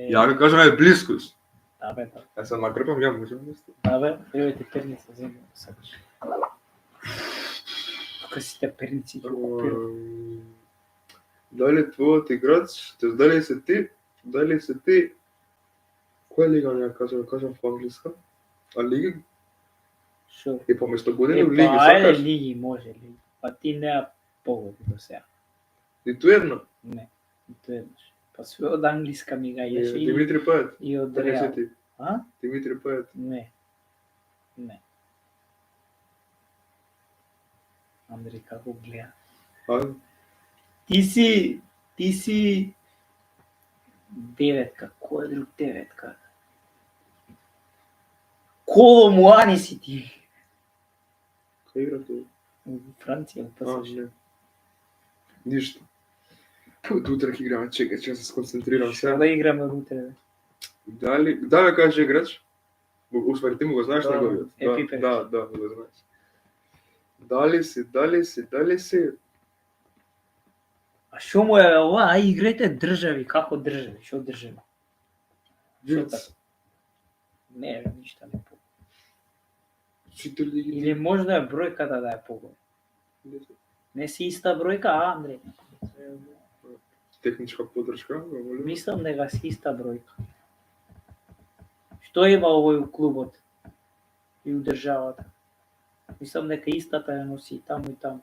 Ја го кажам е блискост. Да бе, да. Ја се накрпам, ја можам да стане. Да бе, еве ти перница земја, сакаш. Тука сите перници ги окупирам. Дали твојот играч, дали се ти, која лига не кажам по англиска? А лиги? Шо? И поместо години у лиги Ајде, сакаш? лиги може, лиги. Па ти неа погоди до сега. Ниту една. Не, ниту еднаш. Па све од англиска ми гаѓаше и Димитри Пајат. и од Така Реал. се ти. А? Димитри Пајат. Не. Не. Андри, како гледа? Ајде. Ти си деветка, кој друг деветка? Коло Муани си ти? Кај игра тој? У Франција, пасаш. Не. Ништо. Пут утре ќе играме, чекај, ќе се сконцентрирам сега. Да играме утре, бе. Дали каже играч? Уствари ти му го знаеш Да, неговиот? Епипеч. Да, го знаеш. Дали си? А шо му е ова? Ај играјте држави, како држави? Шо држави? Виц. Не, бе, ништа не помня. Сите лиги. Или можда е бројката да е погоре. Не си иста бројка, а, Андреј? Техничка подршка, го молим. Мислам дека си иста бројка. Што има овој у клубот и у државата? Мислам дека истата ја носи и таму и таму.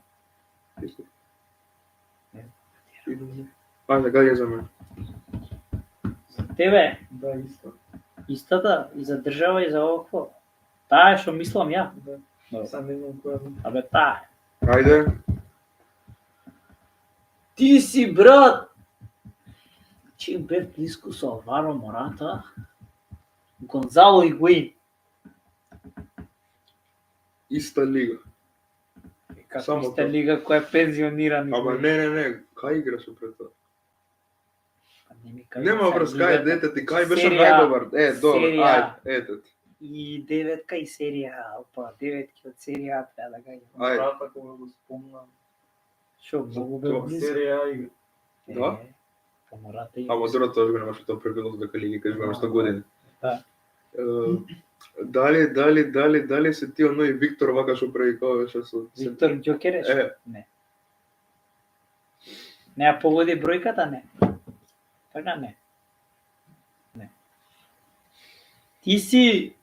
Ајде, гаѓа за мен. За тебе, Да, исто. истата и за држава и за овакво. Таа е што мислам ја. Да. Сам не знам која. Абе таа е. Ајде. Ти си брат. Че бев близко со Алваро Мората, Гонзало Игуин. Иста лига. Како Само иста тоа. лига која е пензиониран. Ама не, кај играш пред тоа? Не ми кажи Нема сега врз, кај лигата. дете ти, кај беше Серија- најдобар. Добар, Серија. ајде, ето ти. И деветка и серија, опа, деветки од серија треба да гаѓам. Ајде. Брата кога го спомнам. Шо, многу бе Тоа, близко. Серија игра. Да? Па Мората и... Ама добро тоа го немаш тоа прекодот дека лиги кажеш имаме 100 години. Да. Дали се ти оној Виктор вака што прави кога беше со Виктор Ѓокереш? Е. Не. Не ја погоди бројката, не. Така не. Не. Ти си...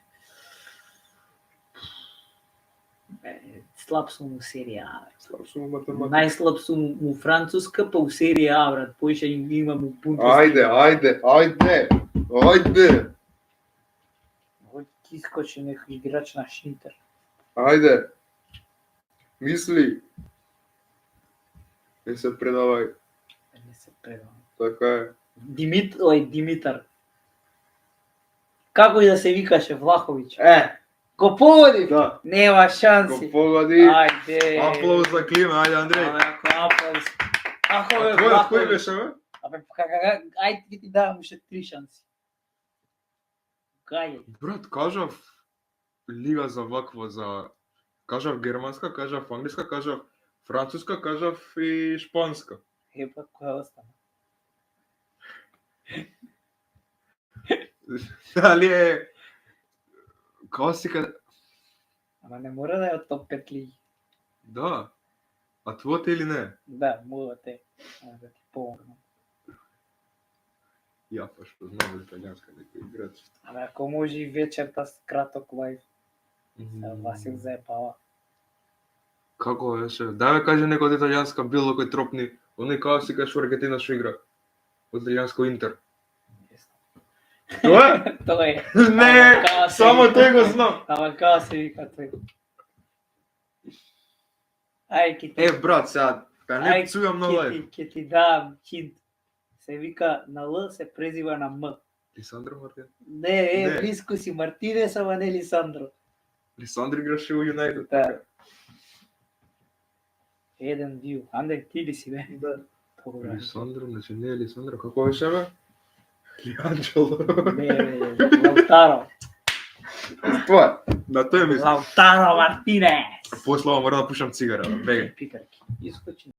Слаб сум у серија А, бе. Слаб сум математика. Најслаб сум у Француска, па у серија А, брат. Поише имам у Бундеслига. Ајде. Ој ти искочи некој играч на Шинтер. Ајде. Мисли. Не се предавај. Не се предам. Така е. Димитар. Како и да се викаше Влаховиќ? Го погоди? Да. Нема Го шанси. погоди. Ајде. Аплауз за Клима, ајде Андреј. Ама ако аплауз. Ако бе Кој Влаховиќ. беше бе? Абе, ајде ќе ти давам уште 3 шанси. Кај? Брат, кажав лига за вакво, кажав германска, кажав англиска, кажав француска, кажав и шпанска. Епа, која остана? Дали е класика? Ама не мора да е од топ 5 лиги. Да. А твојата или не? Да, мога те. Да ти помогнам. Ја па што знам од италијанска некој играч. Ама ако може и вечерта с краток лайф, Васил заепава. Како беше? Дај ме кажи некој од италијанска било кој тропни, оној класика што Аргентина што игра. Од италијанско Интер. Тоа? Тоа е. Не, само тој го знам. Ама како се вика тој? Ај, ке ти... Брат, сега, не пцујам на лајв. Ке ти дам хинт. Се вика на Л, се презива на М. Лисандро Мартин? Не, близко си Мартинес, ама не Лисандро. Лисандро играше у Юнайтед. Да. Еден бил. Андре, ти ли си, бе? Да. Добре. Лисандро, значи не е Лисандро, како беше бе? Лианджело. Не, Лаутаро. Тоа, на тој мислам. Лаутаро Мартинес. После ова мора да пушам цигара, бегај. Пикарки. Искочи.